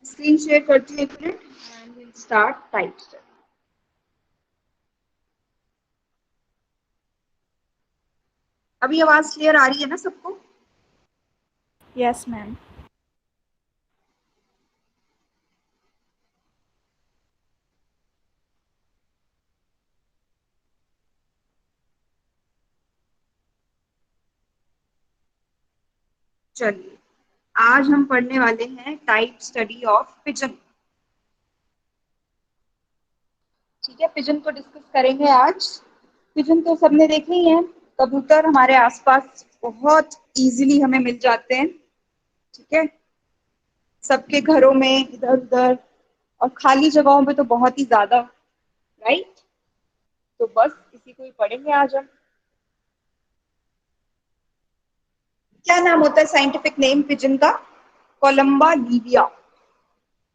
Screen share करती हूँ 1 minute and will start type study. अभी आवाज क्लियर आ रही है ना सबको? Yes ma'am. चलिए, आज हम पढ़ने वाले हैं टाइप स्टडी ऑफ पिजन। ठीक है, पिजन को डिस्कस करेंगे आज। पिजन तो सबने देखे ही हैं, कबूतर हमारे आसपास बहुत इजीली हमें मिल जाते हैं। ठीक है, सबके घरों में इधर उधर और खाली जगहों पे तो बहुत ही ज्यादा, राइट। तो बस इसी को ही पढ़ेंगे आज हम। क्या नाम होता है साइंटिफिक नेम पिजन का? Columba Livia.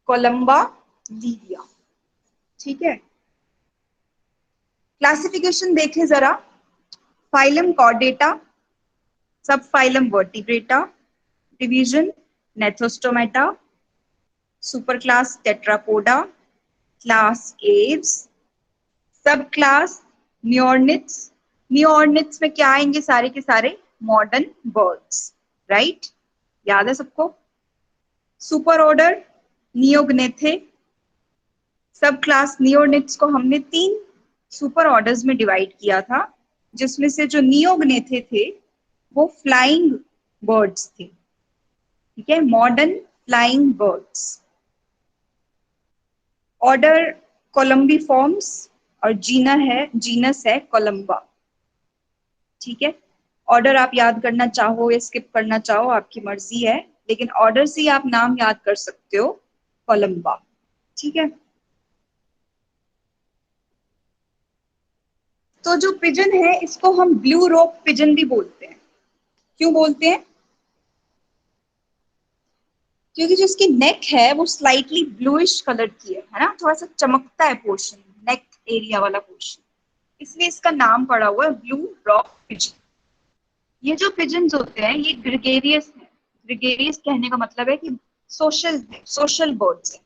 Columba Livia. ठीक है, क्लासिफिकेशन देखें जरा। फाइलम कॉर्डेटा, सब phylum vertebrata, division Gnathostomata, super class Tetrapoda, class Aves, सब क्लास नियोर्निथ्स। नियोर्निथ्स में क्या आएंगे? सारे के सारे मॉडर्न बर्ड्स, राइट। याद है सबको? Super order neognathae. Subclass नियोर्निथ्स को हमने 3 सुपर ऑर्डर्स में डिवाइड किया था, जिसमें से जो नियोग्नेथे थे वो फ्लाइंग बर्ड्स थे। ठीक है, मॉडर्न फ्लाइंग बर्ड्स। ऑर्डर कोलम्बिफॉर्म्स और जीनस है कोलंबा। ठीक है, ऑर्डर आप याद करना चाहो या स्किप करना चाहो आपकी मर्जी है, लेकिन ऑर्डर से ही आप नाम याद कर सकते हो, कोलंबा। ठीक है, तो जो पिजन है इसको हम ब्लू रोक पिजन भी बोलते हैं। क्यों बोलते हैं? क्योंकि जो इसकी नेक है वो स्लाइटली ब्लूइश कलर की है ना, थोड़ा सा चमकता है पोर्शन, नेक एरिया वाला पोर्शन, इसलिए इसका नाम पड़ा हुआ है ब्लू रॉक पिजन। ये जो पिजन्स होते हैं ये ग्रेगेरियस है। ग्रेगेरियस कहने का मतलब है कि सोशल है, सोशल बर्ड्स है।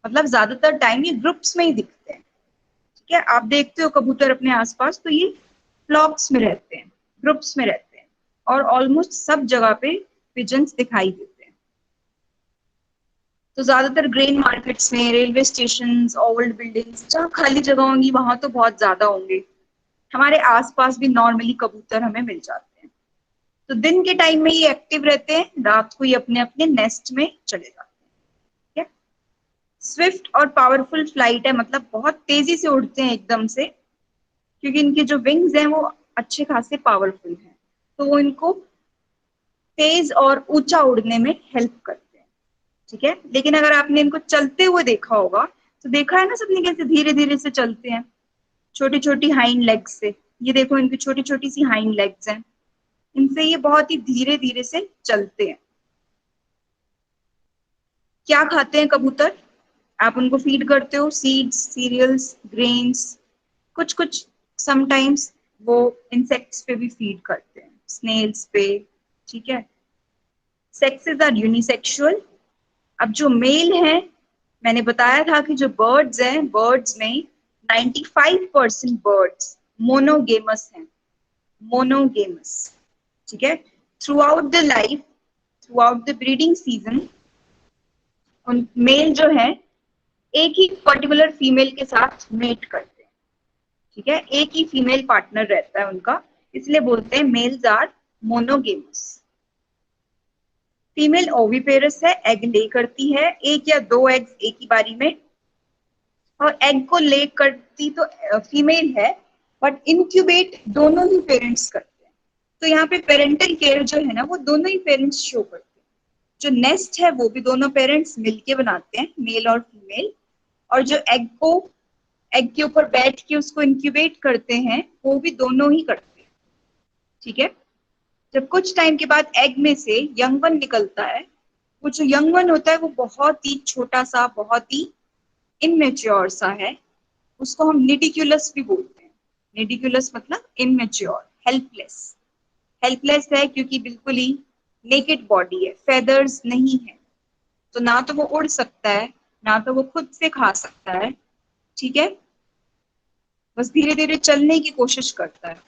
मतलब ज्यादातर टाइम ये ग्रुप्स में ही दिखते हैं। ठीक है, आप देखते हो कबूतर अपने आसपास तो ये फ्लॉक्स में रहते हैं, ग्रुप्स में रहते हैं, और ऑलमोस्ट सब जगह पे पिजन्स दिखाई देते हैं। तो ज्यादातर ग्रेन मार्केट्स में, रेलवे स्टेशन, ओल्ड बिल्डिंग्स, जहाँ खाली जगह होंगी वहां तो बहुत ज्यादा होंगे। हमारे आसपास भी नॉर्मली कबूतर हमें मिल जाते हैं। तो दिन के टाइम में ये एक्टिव रहते हैं, रात को ये अपने अपने नेस्ट में चले जाते हैं। ठीक है, स्विफ्ट और पावरफुल फ्लाइट है, मतलब बहुत तेजी से उड़ते हैं एकदम से, क्योंकि इनके जो विंग्स हैं वो अच्छे खासे पावरफुल हैं, तो वो इनको तेज और ऊंचा उड़ने में हेल्प करते हैं। ठीक है, लेकिन अगर आपने इनको चलते हुए देखा होगा तो देखा है ना सबने कैसे धीरे धीरे से चलते हैं, छोटी छोटी हाइंड लेग्स से। ये देखो इनकी छोटी छोटी सी हाइंड लेग्स हैं, इनसे ये बहुत ही धीरे धीरे से चलते हैं। क्या खाते हैं कबूतर? आप उनको फीड करते हो, सीड्स, सीरियल्स, ग्रेन्स, कुछ कुछ समटाइम्स वो इंसेक्ट्स पे भी फीड करते हैं, स्नेल्स पे। ठीक है, सेक्सेस आर यूनिसेक्सुअल। अब जो मेल है, मैंने बताया था कि जो बर्ड्स हैं, बर्ड्स में 95% बर्ड्स मोनोगेमस हैं, मोनोगेमस। ठीक है, through out the life, through out the breeding season, उन मेल जो है एक ही पर्टिकुलर फीमेल के साथ मेट करते हैं। ठीक है, एक ही फीमेल पार्टनर रहता है उनका, इसलिए बोलते हैं males are monogamous. Female oviparous है, एग ले करती है, 1 या 2 एग्स एक ही बारी में, और एग को ले करती तो फीमेल है, बट इंक्यूबेट दोनों ही पेरेंट्स करते हैं। तो यहाँ पे पेरेंटल केयर जो है ना वो दोनों ही पेरेंट्स शो करते हैं। जो नेस्ट है वो भी दोनों पेरेंट्स मिलके बनाते हैं, मेल और फीमेल, और जो एग के ऊपर बैठ के उसको इंक्यूबेट करते हैं वो भी दोनों ही करते हैं। ठीक है, जब कुछ टाइम के बाद एग में से यंग वन निकलता है, वो जो यंग वन होता है वो बहुत ही छोटा सा, बहुत ही इमेच्योर सा है, उसको हम निडिक्यूलस भी बोलते हैं। निडिक्यूलस मतलब इमेच्योर, हेल्पलेस। हेल्पलेस है क्योंकि बिल्कुल ही नेकेड बॉडी है, फेदर्स नहीं है। तो ना तो वो उड़ सकता है, ना तो वो खुद से खा सकता है, ठीक है, बस धीरे धीरे चलने की कोशिश करता है।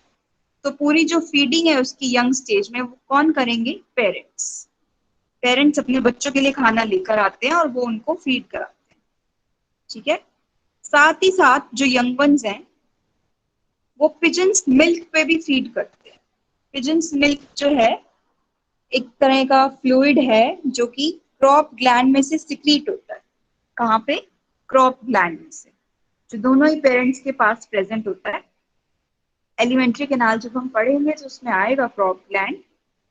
तो पूरी जो फीडिंग है उसकी यंग स्टेज में वो कौन करेंगे? पेरेंट्स। पेरेंट्स अपने बच्चों के लिए खाना लेकर आते हैं और वो उनको फीड कराते हैं, ठीक है। साथ ही साथ जो यंग वंस हैं वो पिजन्स मिल्क पे भी फीड करते हैं। पिजन्स मिल्क जो है एक तरह का फ्लूइड है जो कि क्रॉप ग्लैंड में से सिक्रीट होता है। कहाँ पे? क्रॉप ग्लैंड में से, जो दोनों ही पेरेंट्स के पास प्रेजेंट होता है। एलिमेंट्री कैनाल जब हम पढ़ेंगे तो उसमें आएगा क्रॉप ग्लैंड,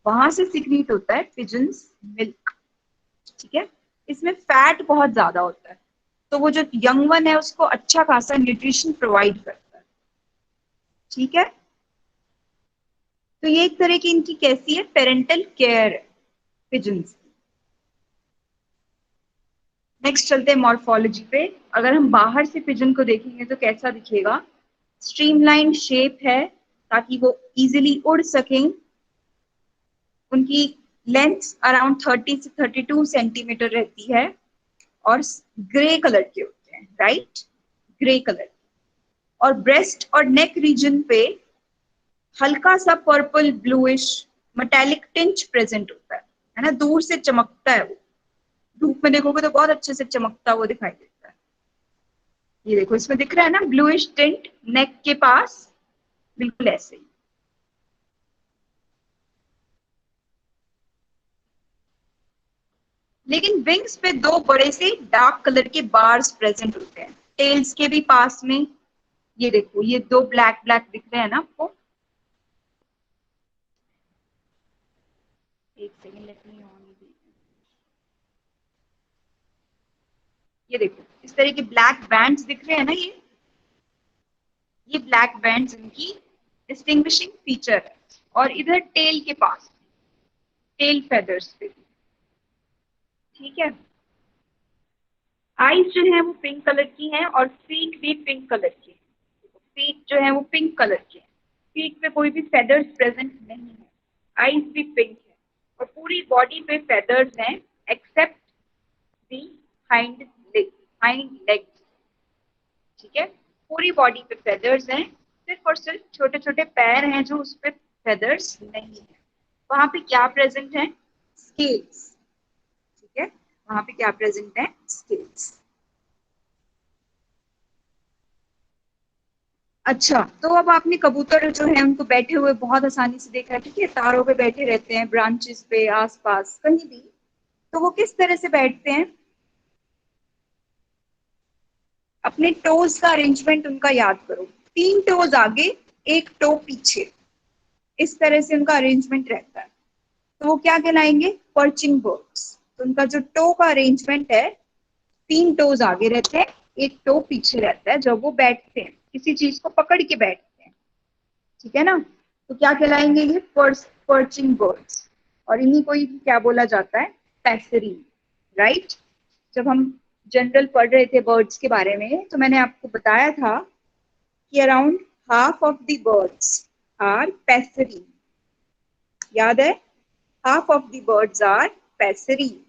वहां से सिक्रीट होता है पिजन्स मिल्क, ठीक है। इसमें फैट बहुत ज्यादा होता है, तो वो जो यंग वन है उसको अच्छा खासा न्यूट्रिशन प्रोवाइड करता है, ठीक है। तो ये एक तरह की इनकी कैसी है? पेरेंटल केयर है पिजन्स। नेक्स्ट चलते हैं मॉर्फोलॉजी पे। अगर हम बाहर से पिजन को देखेंगे तो कैसा दिखेगा? स्ट्रीमलाइन शेप है ताकि वो इजीली उड़ सकें। उनकी लेंथ अराउंड 30 से 32 सेंटीमीटर रहती है और ग्रे कलर के होते हैं, राइट, ग्रे कलर। और ब्रेस्ट और नेक रीजन पे हल्का सा purple bluish metallic tinge present होता है ना, दूर से चमकता है वो, धूप में देखोगे तो बहुत अच्छे से चमकता हुआ दिखाई देता है। ये देखो इसमें दिख रहा है ना ब्लूइश टिंट नेक के पास, बिल्कुल ऐसे ही। लेकिन विंग्स पे दो बड़े से डार्क कलर के बार्स प्रेजेंट होते हैं, टेल्स के भी पास में। ये देखो ये दो ब्लैक ब्लैक दिख रहे हैं ना आपको। एक सेकेंड, लेट मी ऑन। ये देखो इस तरह के ब्लैक बैंड्स दिख रहे हैं ना, ये ब्लैक बैंड्स इनकी डिस्टिंग्विशिंग फीचर है। और इधर टेल के पास, टेल फेदर्स पे, ठीक है। आईज जो है वो पिंक कलर की हैं और फीट भी पिंक कलर की है। फीट जो है वो पिंक कलर की है, फीट पे कोई भी फेदर्स प्रेजेंट नहीं है, आईज भी पिंक है। और पूरी बॉडी पे फेदर्स हैं एक्सेप्ट दी हाइंड लेग, हाइंड लेग्स, ठीक है। पूरी बॉडी पे फेदर्स हैं, सिर्फ और सिर्फ छोटे छोटे पैर हैं जो उस पे फेदर्स नहीं है। वहां पे क्या प्रेजेंट है? स्केल्स, ठीक है। वहां पे क्या प्रेजेंट है? स्केल्स। अच्छा, तो अब आपने कबूतर जो है उनको बैठे हुए बहुत आसानी से देखा है, ठीक है, तारों पे बैठे रहते हैं, ब्रांचेस पे, आसपास कहीं भी। तो वो किस तरह से बैठते हैं? अपने टोज का अरेंजमेंट उनका याद करो। तीन टोज आगे, एक टो पीछे, इस तरह से उनका अरेंजमेंट रहता है। तो वो क्या कहलाएंगे? Perching birds. तो उनका जो टो का अरेंजमेंट है, तीन टोज आगे रहते हैं, एक टो पीछे रहता है जब वो बैठते हैं, किसी चीज को पकड़ के बैठते हैं, ठीक है ना। तो क्या कहलाएंगे ये? Perching birds. और इन्हीं को ही क्या बोला जाता है? पैसरी, राइट। जब हम जनरल पढ़ रहे थे बर्ड्स के बारे में तो मैंने आपको बताया था कि around half of the birds are passeri, याद है? Half of the birds are passeri,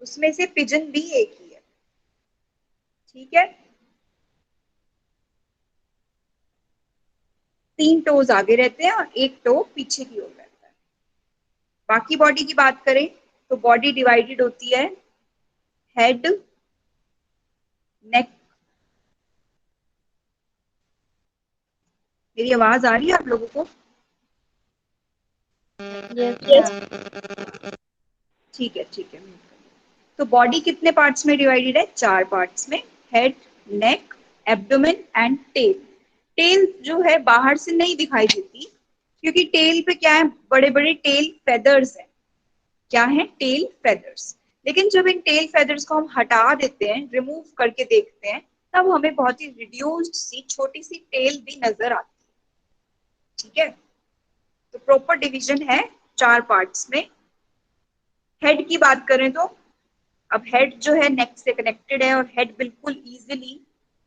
उसमें से पिजन भी एक ही है, ठीक है। तीन टोज आगे रहते हैं और एक टो पीछे की ओर रहता है। बाकी बॉडी की बात करें तो बॉडी डिवाइडेड होती है हेड, नेक। मेरी आवाज आ रही है आप लोगों को? Yes, Yes. ma'am. ठीक है, ठीक है। तो बॉडी कितने पार्ट्स में डिवाइडेड है? चार पार्ट्स में, head, neck, abdomen and tail. Tail जो है बाहर से नहीं दिखाई देती क्योंकि टेल पे क्या है? बड़े बड़े टेल फेदर्स हैं। क्या है? Tail feathers. लेकिन जब इन टेल फेदर्स को हम हटा देते हैं, रिमूव करके देखते हैं, तब हमें बहुत ही रिड्यूस्ड सी छोटी सी टेल भी नजर आती है, ठीक है। तो प्रॉपर डिवीजन है चार पार्ट्स में। हेड की बात करें तो अब हेड जो है नेक से कनेक्टेड है और हेड बिल्कुल इजीली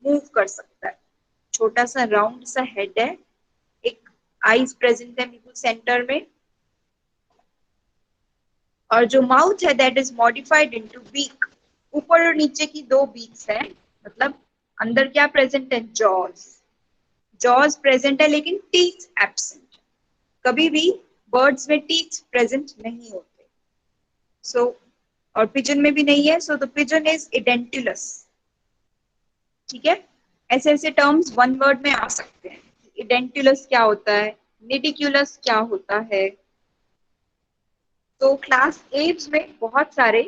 मूव कर सकता है। छोटा सा राउंड सा हेड है, एक आईज प्रेजेंट है बिल्कुल सेंटर में, और जो माउथ है that is modified into beak. ऊपर और नीचे की दो बीक्स हैं, मतलब अंदर क्या प्रेजेंट है, जॉज। जॉज प्रेजेंट है लेकिन टीथ एब्सेंट। कभी भी बर्ड्स में टीथ प्रेजेंट नहीं होते। सो और पिजन में भी नहीं है, सो द पिजन इज इडेंटुलस। ठीक है, ऐसे ऐसे टर्म्स वन वर्ड में आ सकते हैं। इडेंटुलस क्या होता है, निडिक्यूलस क्या होता है। तो क्लास 8 में बहुत सारे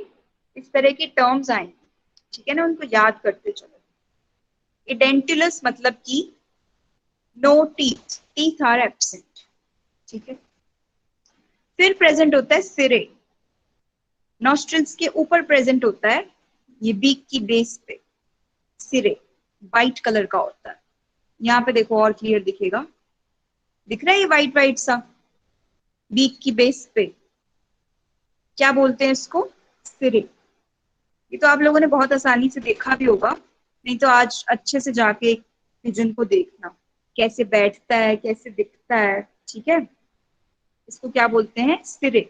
इस तरह के टर्म्स आए, ठीक है ना, उनको याद करते चलो। इडेंटुलस मतलब कि no teeth, teeth are absent. ठीक है, फिर प्रेजेंट होता है सिरे। नॉस्ट्रिल्स के ऊपर प्रेजेंट होता है, ये बीक की बेस पे सिरे वाइट कलर का होता है। यहाँ पे देखो और क्लियर दिखेगा, दिख रहा है ये वाइट वाइट सा बीक की बेस पे, क्या बोलते हैं इसको, सिरे। ये तो आप लोगों ने बहुत आसानी से देखा भी होगा, नहीं तो आज अच्छे से जाके पिजन को देखना कैसे बैठता है, कैसे दिखता है। ठीक है, इसको क्या बोलते हैं, सिरे।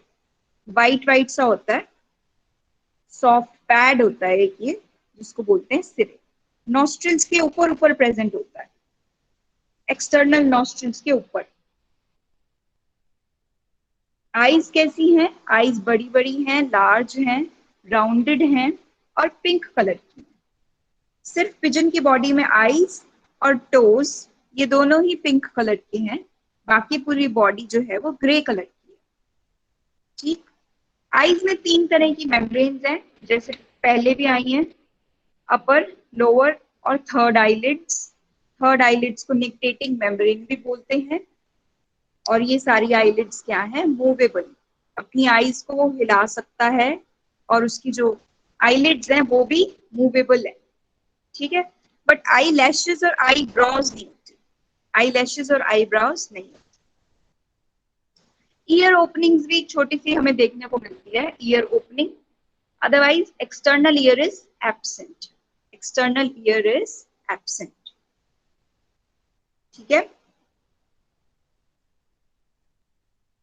वाइट वाइट सा होता है, सॉफ्ट पैड होता है एक ये, जिसको बोलते हैं सिरे। नॉस्ट्रिल्स के ऊपर ऊपर प्रेजेंट होता है, एक्सटर्नल नॉस्ट्रिल्स के ऊपर। आईज कैसी हैं, आईज बड़ी बड़ी हैं, लार्ज हैं, राउंडेड हैं और पिंक कलर की। सिर्फ पिजन की बॉडी में आईज और टोज ये दोनों ही पिंक कलर के हैं, बाकी पूरी बॉडी जो है वो ग्रे कलर की है। ठीक, आईज में 3 तरह की मेम्ब्रेन्स हैं, जैसे पहले भी आई हैं, अपर, लोअर और थर्ड आईलिड्स। थर्ड आईलिड्स को निक्टेटिंग मेम्ब्रेन भी बोलते हैं। और ये सारी आईलिड्स क्या है, मूवेबल, अपनी आईज को वो हिला सकता है, और उसकी जो आईलिड्स हैं वो भी मूवेबल है। ठीक है, बट आई लैशेज और आई ब्राउज नहीं होती, आई लैशेज और आई ब्राउज नहीं होती। ईयर ओपनिंग्स भी छोटी सी हमें देखने को मिलती है, year opening. Otherwise external ear is absent, external ear is absent. ठीक है,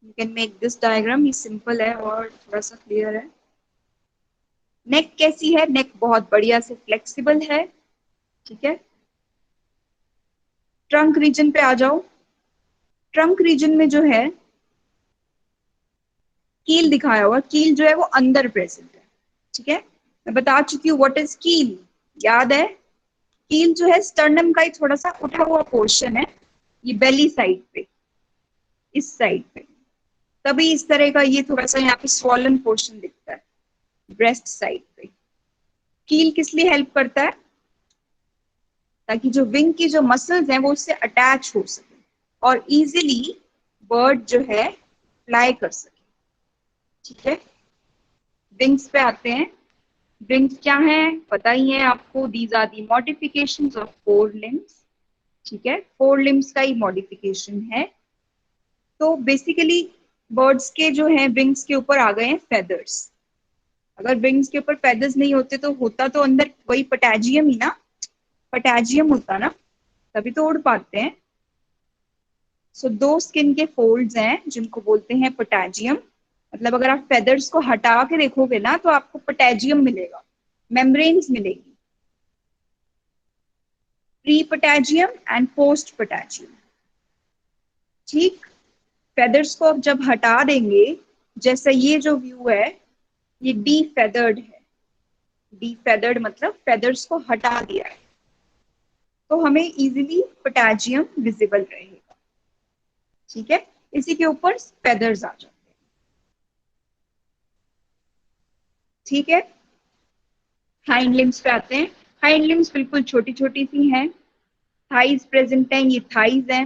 you can make this diagram, ये सिंपल है और थोड़ा सा क्लियर है। नेक कैसी है, नेक बहुत बढ़िया से फ्लेक्सिबल है। ठीक है, ट्रंक रीजन पे आ जाओ। ट्रंक रीजन में जो है कील दिखाया हुआ, कील जो है वो अंदर प्रेजेंट है। ठीक है, मैं बता चुकी हूँ व्हाट इज कील, याद है। कील जो है स्टर्नम का ही थोड़ा सा उठा हुआ पोर्शन है, ये बेली साइड पे, इस साइड पे, तभी इस तरह का ये थोड़ा सा यहाँ पे स्वॉलन पोर्शन दिखता है ब्रेस्ट साइड पे। कील किस लिए हेल्प करता है, ताकि जो विंग की जो मसल्स हैं वो उससे अटैच हो सके और इजीली बर्ड जो है फ्लाई कर सके। ठीक है, विंग्स पे आते हैं। विंग्स क्या है पता ही है आपको, these are the modifications of fore limbs. ठीक है, फोर लिम्स का ही मॉडिफिकेशन है। तो बेसिकली बर्ड्स के जो है विंग्स के ऊपर आ गए हैं फेदर्स। अगर विंग्स के ऊपर फेदर्स नहीं होते तो होता तो अंदर वही पटैजियम ही ना, पटैजियम होता ना, तभी तो उड़ पाते हैं। सो दो स्किन के फोल्ड्स हैं जिनको बोलते हैं पटैजियम। मतलब अगर आप फेदर्स को हटा के देखोगे ना तो आपको पटैजियम मिलेगा, मेम्ब्रेन्स मिलेगी, प्री पटैजियम एंड पोस्ट पटैजियम। ठीक, फेदर्स को अब जब हटा देंगे, जैसे ये जो व्यू है ये डी फेदर्ड है, डी फेदर्ड मतलब फेदर्स को हटा दिया है, तो हमें इजीली पोटेशियम विजिबल रहेगा। ठीक है, इसी के ऊपर फेदर्स आ जाते हैं। ठीक है, हाइंड लिम्स पे आते हैं। हाइंड लिम्स बिल्कुल छोटी छोटी सी हैं, थाइज प्रेजेंट है, ये थाइज है,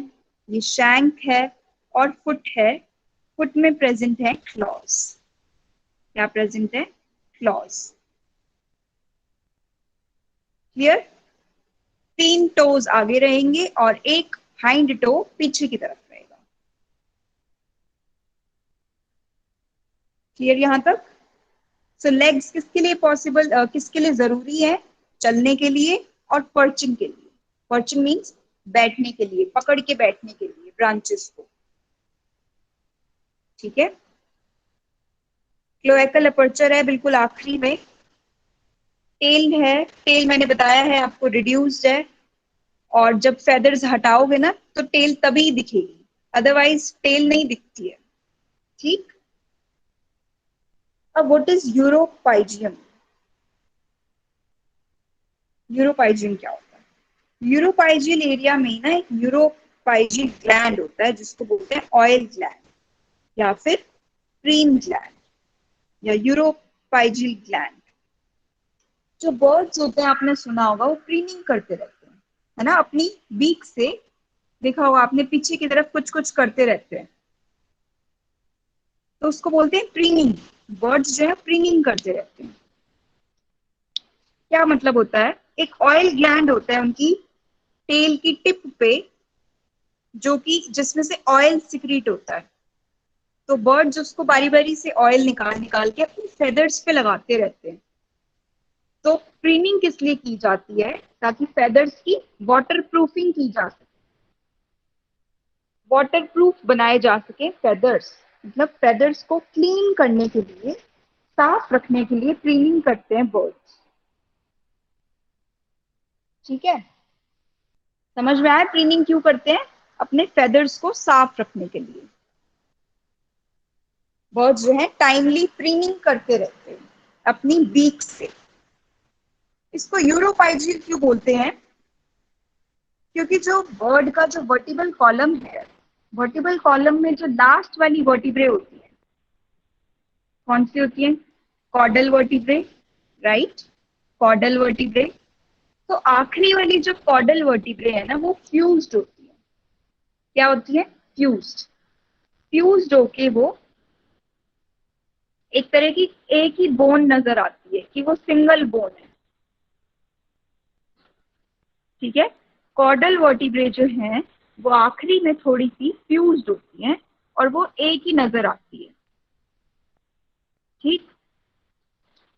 ये शैंक है और फुट है। फुट में प्रेजेंट है क्लॉज, क्या प्रेजेंट है, क्लॉज। क्लियर, 3 टोज आगे रहेंगे और एक हाइंड टो पीछे की तरफ रहेगा। क्लियर यहां तक। सो लेग्स किसके लिए पॉसिबल, किसके लिए जरूरी है, चलने के लिए और पर्चिंग के लिए। पर्चिंग मीन्स बैठने के लिए, पकड़ के बैठने के लिए ब्रांचेस को। ठीक है, क्लोएकल अपर्चर है बिल्कुल आखिरी में। टेल है, टेल मैंने बताया है आपको रिड्यूस्ड है, और जब फेदर्स हटाओगे ना तो टेल तभी दिखेगी, अदरवाइज टेल नहीं दिखती है। ठीक। अब व्हाट इज यूरोपाइजियम? यूरोपाइजियम क्या होता है? यूरोपाइजियल एरिया में ना एक यूरोपाइजियल ग्लैंड होता है जिसको बोलते हैं ऑयल ग्लैंड या फिर प्रीन ग्लैंड या यूरोपाइजियल ग्लैंड। जो बर्ड्स होते हैं आपने सुना होगा वो प्रीनिंग करते रहते हैं, है ना, अपनी बीक से। देखा होगा आपने पीछे की तरफ कुछ कुछ करते रहते हैं, तो उसको बोलते हैं प्रीनिंग। बर्ड्स जो है प्रीनिंग करते रहते हैं। क्या मतलब होता है? एक ऑयल ग्लैंड होता है उनकी टेल की टिप पे, जो कि जिसमें से ऑयल सिक्रीट होता है। तो बर्ड्स उसको बारी बारी से ऑयल निकाल निकाल के अपनी फेदर्स पे लगाते रहते हैं। तो प्रीनिंग किस लिए की जाती है? ताकि फेदर्स की वाटर प्रूफिंग की जा सके, वाटर प्रूफ बनाए जा सके फेदर्स। मतलब फेदर्स को क्लीन करने के लिए, साफ रखने के लिए प्रीनिंग करते हैं बर्ड्स। ठीक है, समझ में आया प्रीनिंग क्यों करते हैं? अपने फेदर्स को साफ रखने के लिए बर्ड्स जो है टाइमली प्रीनिंग करते रहते हैं अपनी बीक से। इसको यूरोपाइजियल क्यों बोलते हैं? क्योंकि जो बर्ड का जो वर्टिबल कॉलम है, वर्टिबल कॉलम में जो लास्ट वाली वर्टिब्रे होती है, कौन सी होती है? Caudal vertebrae, right, caudal vertebrae. तो आखिरी वाली जो कॉर्डल वर्टिब्रे है ना वो फ्यूज्ड होती है। क्या होती है? फ्यूज्ड। फ्यूज्ड होके वो एक तरह की एक ही बोन नजर आती है कि वो सिंगल बोन है। ठीक है, कॉर्डल वर्टिब्रे जो है वो आखिरी में थोड़ी सी फ्यूज्ड होती हैं और वो एक ही नजर आती है। ठीक,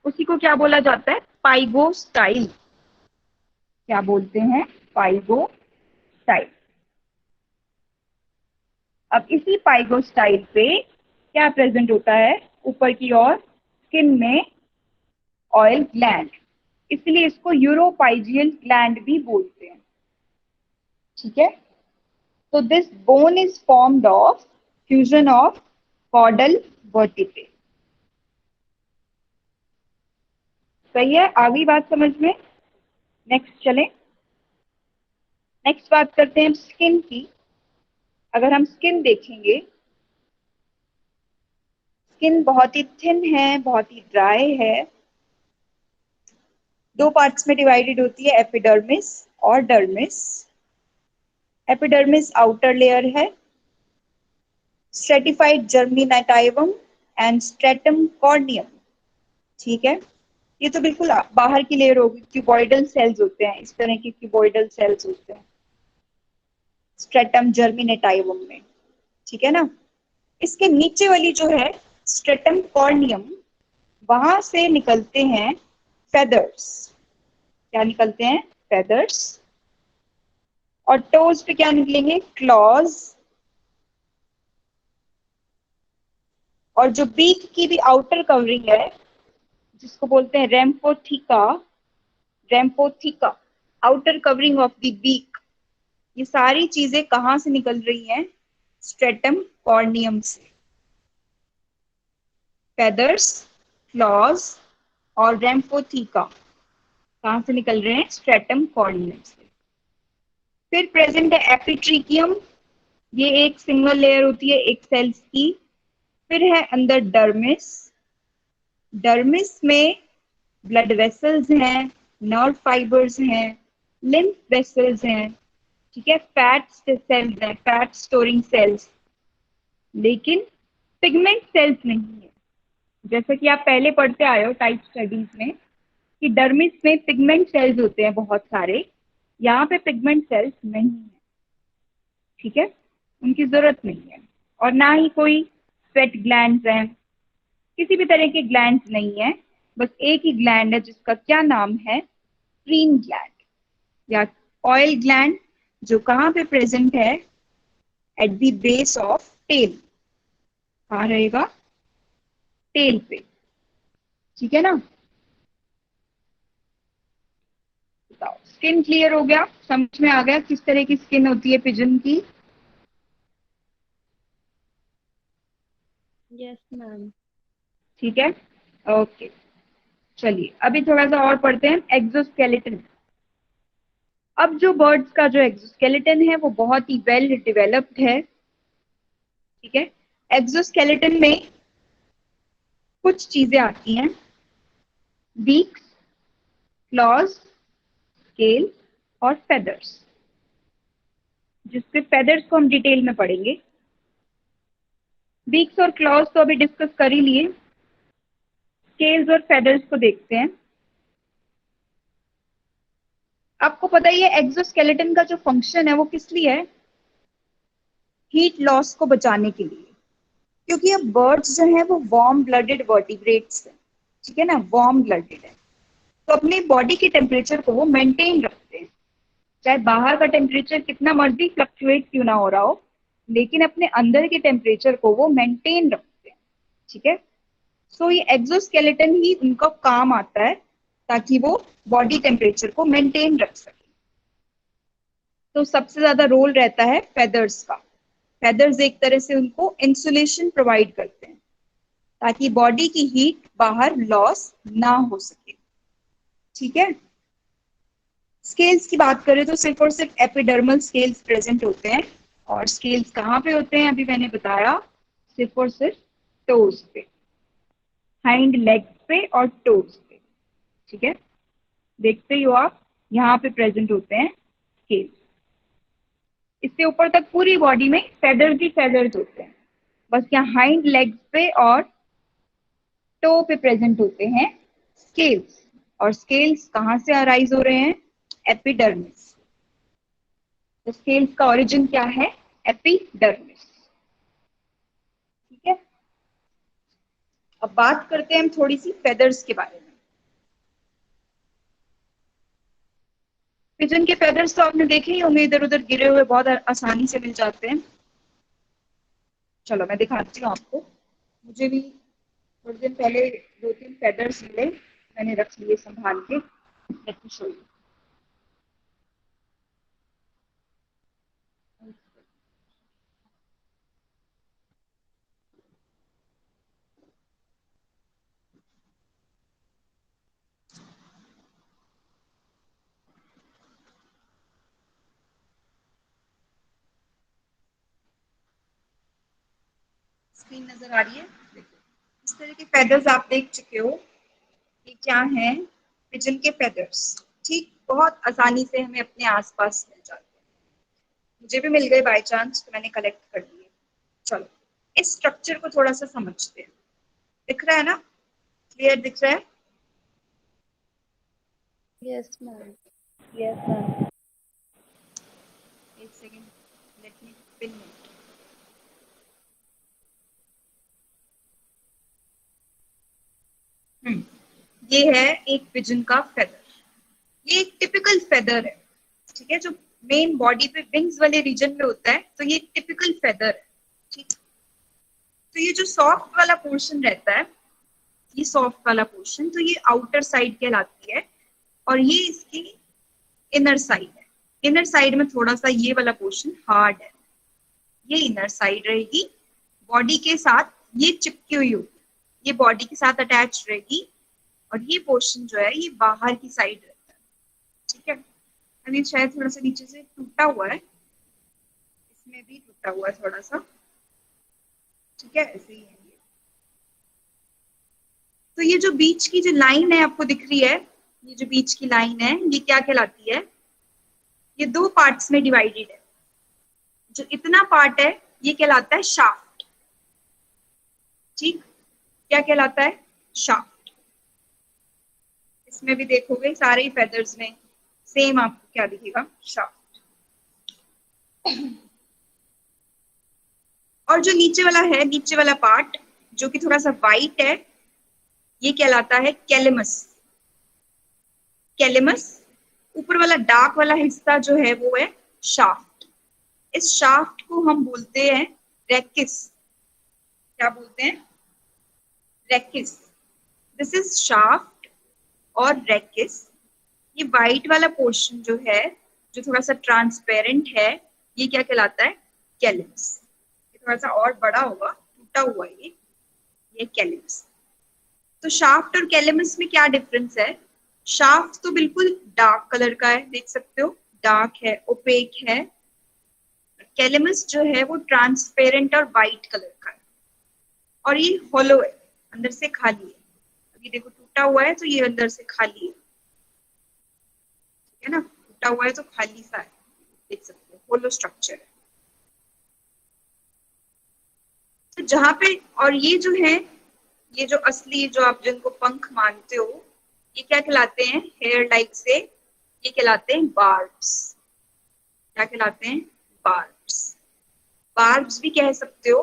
उसी को क्या बोला जाता है? पाइगोस्टाइल। क्या बोलते हैं? पाइगोस्टाइल। अब इसी पाइगोस्टाइल पे क्या प्रेजेंट होता है? ऊपर की ओर स्किन में ऑयल ग्लैंड, इसलिए इसको यूरोपाइजियल ग्लैंड भी बोलते हैं। ठीक है, तो this bone is formed of fusion of caudal vertebrae. सही है, आ गई बात समझ में? नेक्स्ट चलें। नेक्स्ट बात करते हैं स्किन की। अगर हम स्किन देखेंगे, स्किन बहुत ही थिन है, बहुत ही ड्राई है। दो पार्ट्स में डिवाइडेड होती है, एपिडर्मिस और डर्मिस। एपिडर्मिस आउटर लेयर है, स्ट्रेटिफाइड जर्मिनेटाइवम एंड स्ट्रेटम कॉर्नियम। ठीक है, ये तो बिल्कुल बाहर की लेयर होगी, क्यूबॉइडल सेल्स होते हैं, इस तरह के क्यूबॉइडल सेल्स होते हैं स्ट्रेटम जर्मिनेटाइवम में। ठीक है ना। इसके नीचे वाली जो है स्ट्रेटम कॉर्नियम, वहां से निकलते हैं फेदर्स। क्या निकलते हैं? फेदर्स। और टोज पे क्या निकलेंगे? क्लॉज। और जो बीक की भी आउटर कवरिंग है जिसको बोलते हैं rhamphotheca, rhamphotheca, outer covering of the beak, ये सारी चीजें कहां से निकल रही हैं? स्ट्रेटम कॉर्नियम से। फेदर्स, क्लॉज और रेम्पोथिका कहां से निकल रहे हैं? स्ट्रेटम कॉर्नियम से। फिर प्रेजेंट है एपिट्रिकियम, ये एक सिंगल लेयर होती है एक सेल्स की। फिर है अंदर डर्मिस, डर्मिस में ब्लड वेसल्स हैं, नर्व फाइबर्स हैं, लिम्फ वेसल्स हैं। ठीक है, फैट सेल्स हैं, फैट स्टोरिंग सेल्स, लेकिन पिगमेंट सेल्स नहीं है। जैसा कि आप पहले पढ़ते आए हो टाइप स्टडीज में कि डर्मिस में पिगमेंट सेल्स होते हैं बहुत सारे, यहाँ पे पिगमेंट सेल्स नहीं है। ठीक है, उनकी जरूरत नहीं है। और ना ही कोई स्वेट ग्लैंड्स हैं, किसी भी तरह के ग्लैंड्स नहीं है। बस एक ही ग्लैंड है जिसका क्या नाम है? प्रीन ग्लैंड या ऑयल ग्लैंड, जो कहाँ पे प्रेजेंट है? At the base of tail. कहाँ रहेगा? टेल पे। ठीक है ना। बताओ, स्किन क्लियर हो गया, समझ में आ गया किस तरह की स्किन होती है पिजन की। Yes, ma'am. ठीक है, ओके। चलिए अभी थोड़ा सा और पढ़ते हैं एक्सोस्केलेटन। अब जो बर्ड्स का जो एक्सोस्केलेटन है वो बहुत ही वेल डेवलप्ड है। ठीक है, एक्सोस्केलेटन में कुछ चीजें आती हैं, बीक्स, क्लॉज, स्केल और फेदर्स, जिसके फेदर्स को हम डिटेल में पढ़ेंगे। बीक्स और क्लॉज तो अभी डिस्कस कर ही लिए, स्केल्स और फेदर्स को देखते हैं। आपको पता ही है एक्सोस्केलेटन का जो फंक्शन है वो किस लिए है? हीट लॉस को बचाने के लिए, क्योंकि अब बर्ड्स जो है वो वार्म ब्लडेड वर्टिब्रेट्स हैं। ठीक है ना, वार्म ब्लडेड है, तो अपनी बॉडी के टेम्परेचर को वो मेंटेन रखते हैं, चाहे बाहर का टेम्परेचर कितना मर्जी फ्लक्चुएट क्यों ना हो रहा हो, लेकिन अपने अंदर के टेम्परेचर को वो मेंटेन रखते हैं। ठीक है, सो ये एक्सोस्केलेटन ही उनका काम आता है ताकि वो बॉडी टेम्परेचर को मेंटेन रख सके। तो सबसे ज्यादा रोल रहता है फेदर्स का। फेदर्स एक तरह से उनको इंसुलेशन प्रोवाइड करते हैं ताकि बॉडी की हीट बाहर लॉस ना हो सके। ठीक है, स्केल्स की बात करें तो सिर्फ और सिर्फ एपिडर्मल स्केल्स प्रेजेंट होते हैं, और स्केल्स कहाँ पे होते हैं अभी मैंने बताया, सिर्फ और सिर्फ टोज पे, हाइंड लेग्स पे और टोज पे। ठीक है, देखते ही हो आप, यहाँ पे प्रेजेंट होते हैं स्केल्स। इससे ऊपर तक पूरी बॉडी में फेदर्स ही फेदर्स होते हैं, बस यहाँ हाइंड लेग्स पे और टो पे प्रेजेंट होते हैं स्केल्स। और स्केल्स कहाँ से अराइज हो रहे हैं? एपिडर्मिस। तो स्केल्स का ओरिजिन क्या है? एपिडर्मिस। ठीक है, अब बात करते हैं हम थोड़ी सी फेदर्स के बारे में। पिजन के फेदर्स तो आपने देखे ही होंगे, इधर उधर गिरे हुए बहुत आसानी से मिल जाते हैं। चलो मैं दिखाती हूँ आपको, मुझे भी थोड़े दिन पहले दो तीन फेदर्स मिले, मैंने रख लिए संभाल के। Let me show you. Screen नजर आ रही है? देखो, इस तरह के फेदर्स आप देख चुके हो। ये क्या है? पिजन के फेदर्स। ठीक, बहुत आसानी से हमें अपने आसपास मिल जाते हैं, मुझे भी मिल गए बाय चांस, तो मैंने कलेक्ट कर लिए। चलो इस स्ट्रक्चर को थोड़ा सा समझते हैं। दिख रहा है ना, क्लियर दिख रहा है? Yes, ma'am. Yes, ma'am. एक second, let me pin it. ये है एक पिजन का फेदर। ये एक टिपिकल फेदर है, ठीक है, जो मेन बॉडी पे विंग्स वाले रीजन में होता है, तो ये टिपिकल फेदर है। ठीक, तो ये जो सॉफ्ट वाला पोर्शन रहता है, ये सॉफ्ट वाला पोर्शन, तो ये आउटर साइड कहलाती है, और ये इसकी इनर साइड है। इनर साइड में थोड़ा सा ये वाला पोर्शन हार्ड है, ये इनर साइड रहेगी, बॉडी के साथ ये चिपकी हुई होगी, ये बॉडी के साथ अटैच रहेगी, और ये पोर्शन जो है ये बाहर की साइड रहता है। ठीक है, अभी शायद थोड़ा सा नीचे से टूटा हुआ है, इसमें भी टूटा हुआ है थोड़ा सा। ठीक है, ऐसे ही है ये। तो ये जो बीच की जो लाइन है आपको दिख रही है, ये जो बीच की लाइन है ये क्या कहलाती है? ये दो पार्ट्स में डिवाइडेड है। जो इतना पार्ट है ये कहलाता है शाफ्ट। ठीक, क्या कहलाता है? शाफ्ट। इसमें भी देखोगे सारे ही फेदर्स में सेम आपको क्या दिखेगा? शाफ्ट। और जो नीचे वाला है, नीचे वाला पार्ट जो कि थोड़ा सा वाइट है, ये कहलाता है कैलेमस। कैलेमस, ऊपर वाला डार्क वाला हिस्सा जो है वो है शाफ्ट। इस शाफ्ट को हम बोलते हैं रेकिस। क्या बोलते हैं? Rachis. The this is shaft और रेकिस। ये वाइट वाला पोर्शन जो है, जो थोड़ा सा ट्रांसपेरेंट है, ये क्या कहलाता है? कैलिमस। ये थोड़ा सा और बड़ा होगा, टूटा हुआ ये कैलिमस। तो शाफ्ट और कैलिमस में क्या डिफरेंस है? शाफ्ट तो बिल्कुल डार्क कलर का है, देख सकते हो, डार्क है, ओपेक है। कैलिमस जो है वो ट्रांसपेरेंट और वाइट कलर का है, और ये होलो है, अंदर से खाली है। अभी देखो टूटा हुआ है तो ये अंदर से खाली है ना, टूटा हुआ है तो खाली सा है, देख सकते हो, होलो स्ट्रक्चर है। तो जहां पे, और ये जो है, ये जो असली, जो आप जिनको पंख मानते हो, ये क्या कहलाते हैं? हेयर लाइक से ये कहलाते हैं बार्ब्स। क्या कहलाते हैं? बार्ब्स। बार्ब्स भी कह सकते हो,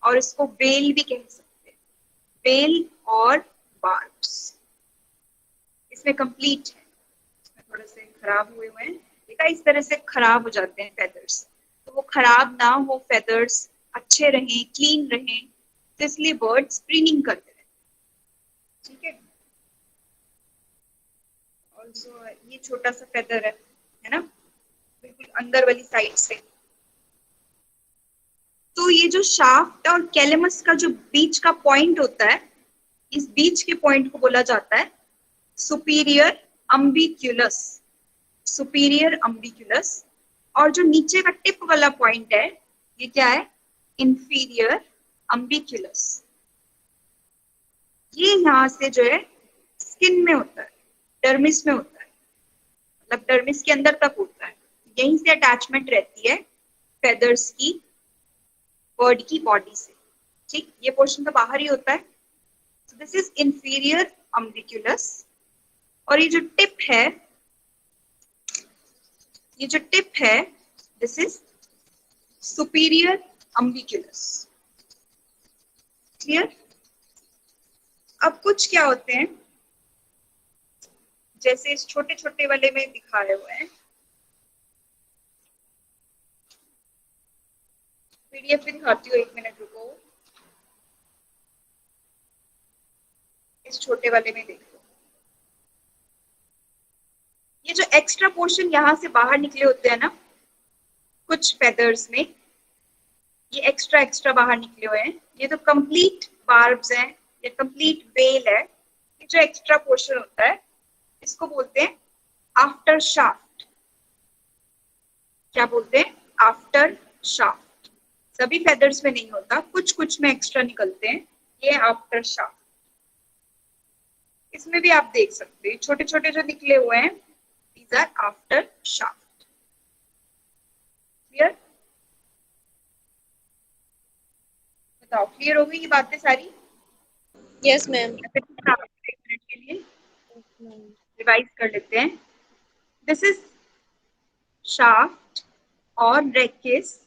और इसको बेल भी कह सकते हैं। बेल और बार्ब्स इसमें कंप्लीट है। इसमें थोड़े से खराब हुए हैं, देखा, इस तरह से खराब हो जाते हैं फेदर्स। तो वो खराब ना हो, फेदर्स अच्छे रहें, क्लीन रहें, तो इसलिए बर्ड्स प्रीनिंग करते हैं। ठीक है। ऑल्सो ये छोटा सा फेदर है ना, बिल्कुल अंदर वाली साइड से। तो ये जो शाफ्ट और कैलेमस का जो बीच का पॉइंट होता है, इस बीच के पॉइंट को बोला जाता है सुपीरियर अम्बिक्युलस। सुपीरियर अम्बिक्युलस। और जो नीचे का टिप वाला पॉइंट है, ये क्या है? इंफीरियर अम्बिक्युलस। ये यहां से जो है स्किन में होता है, डर्मिस में होता है, मतलब डर्मिस के अंदर तक होता है। यहीं से अटैचमेंट रहती है फेदर्स की बर्ड की बॉडी से। ठीक, ये पोर्शन तो बाहर ही होता है। so this is inferior umbilicus. और ये जो टिप है, ये जो टिप है, this is superior umbilicus. Clear? अब कुछ क्या होते हैं, जैसे इस छोटे छोटे वाले में दिखाए हुए हैं, पीडीएफ भी दिखाती हूँ, 1 मिनट रुको। इस छोटे वाले में देख लो, ये जो एक्स्ट्रा पोर्शन यहाँ से बाहर निकले होते हैं ना कुछ फेदर्स में, ये एक्स्ट्रा एक्स्ट्रा बाहर निकले हुए हैं, ये तो कंप्लीट बार्ब्स हैं, ये कंप्लीट बेल है। ये जो एक्स्ट्रा पोर्शन होता है, इसको बोलते हैं आफ्टर शाफ्ट। क्या बोलते हैं? After shaft. सभी फेदर्स में नहीं होता, कुछ कुछ में एक्स्ट्रा निकलते हैं, ये आफ्टर शाफ्ट। इसमें भी आप देख सकते हैं छोटे छोटे जो निकले हुए हैं, these are after shaft. Clear? बताओ, क्लियर हो गई ये बातें सारी? Yes, ma'am. एक मिनट के लिए रिवाइज कर लेते हैं। दिस इज शाफ्ट और रेकिस,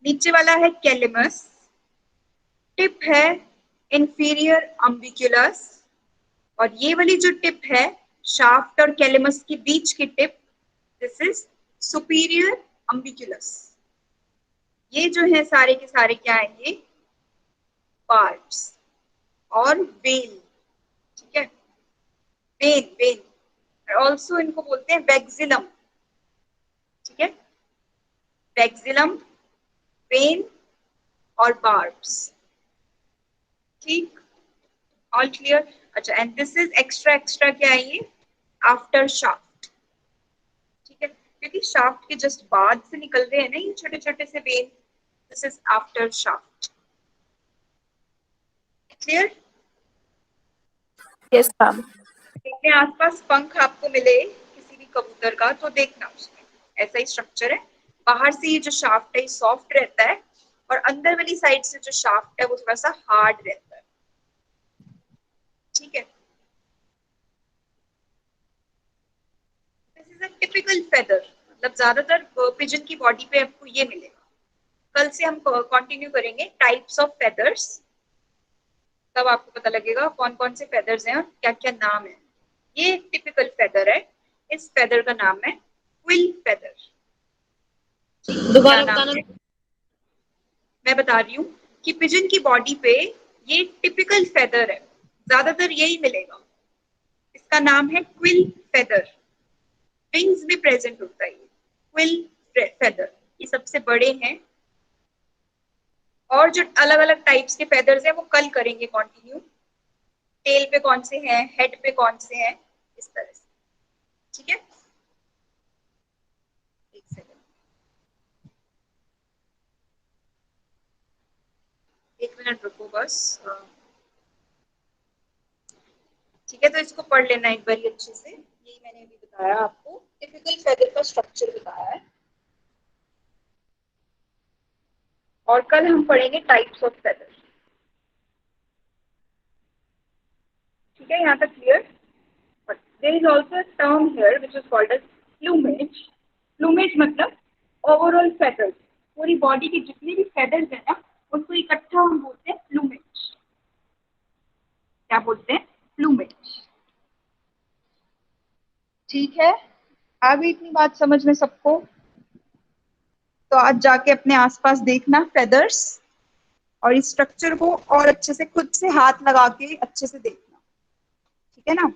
नीचे वाला है कैलिमस, टिप है इंफीरियर अम्बिक्युलस, और ये वाली जो टिप है शाफ्ट और कैलिमस के बीच की टिप, दिस इज सुपीरियर अम्बिक्युलस। ये जो है सारे के सारे क्या है? ये बार्ब्स और वेन। ठीक है, वेन, वेन ऑल्सो इनको बोलते हैं वैक्सिलम। ठीक है, वैक्सिलम, वेन और बार्ब्स। ठीक, ऑल क्लियर? अच्छा, and this is extra extra क्या है? ये आफ्टर शाफ्ट। ठीक है, क्योंकि शाफ्ट के जस्ट बाद से निकल रहे हैं ना ये छोटे छोटे से when, this is after shaft. Clear? Yes, ma'am. अपने आसपास पंख आपको मिले किसी भी कबूतर का, तो देखना उसमें ऐसा ही स्ट्रक्चर है। बाहर से ये जो शाफ्ट है सॉफ्ट रहता है, और अंदर वाली साइड से जो शाफ्ट है वो थोड़ा सा हार्ड रहता है। ठीक है, this is a typical feather, मतलब ज्यादातर पिजन की बॉडी पे आपको ये मिलेगा। कल से हम कंटिन्यू करेंगे टाइप्स ऑफ फेदर्स, तब आपको पता लगेगा कौन कौन से फेदर्स हैं और क्या क्या नाम है। ये एक टिपिकल फेदर है, इस फेदर का नाम है क्विल फेदर। क्या दोबारा नाम बताना। है? मैं बता रही हूँ कि पिजन की बॉडी पे ये टिपिकल फेदर है, ज्यादातर यही मिलेगा। इसका नाम है क्विल फेदर। विंग्स में प्रेजेंट होता है ये क्विल फेदर, ये सबसे बड़े हैं। और जो अलग अलग टाइप्स के फेदर्स हैं वो कल करेंगे कंटिन्यू। टेल पे कौन से हैं, हेड पे कौन से हैं, इस तरह से। ठीक है, एक सेकंड, एक मिनट रुको बस। ठीक है, तो इसको पढ़ लेना एक बार अच्छे से। यही मैंने अभी बताया आपको, टिपिकल फेदर का स्ट्रक्चर बताया है। और कल हम पढ़ेंगे टाइप्स ऑफ फेदर। ठीक है, यहाँ तक clear? There is also a term here which is called as plumage. Plumage मतलब ओवरऑल फेदर्स, पूरी बॉडी के जितने भी फेदर्स है ना उसको इकट्ठा हम बोलते हैं प्लूमेज। क्या बोलते हैं? प्लूमेज। ठीक है, आ गई इतनी बात समझ में सबको? तो आज जाके अपने आसपास देखना फेदर्स, और इस स्ट्रक्चर को और अच्छे से खुद से हाथ लगा के अच्छे से देखना। ठीक है ना?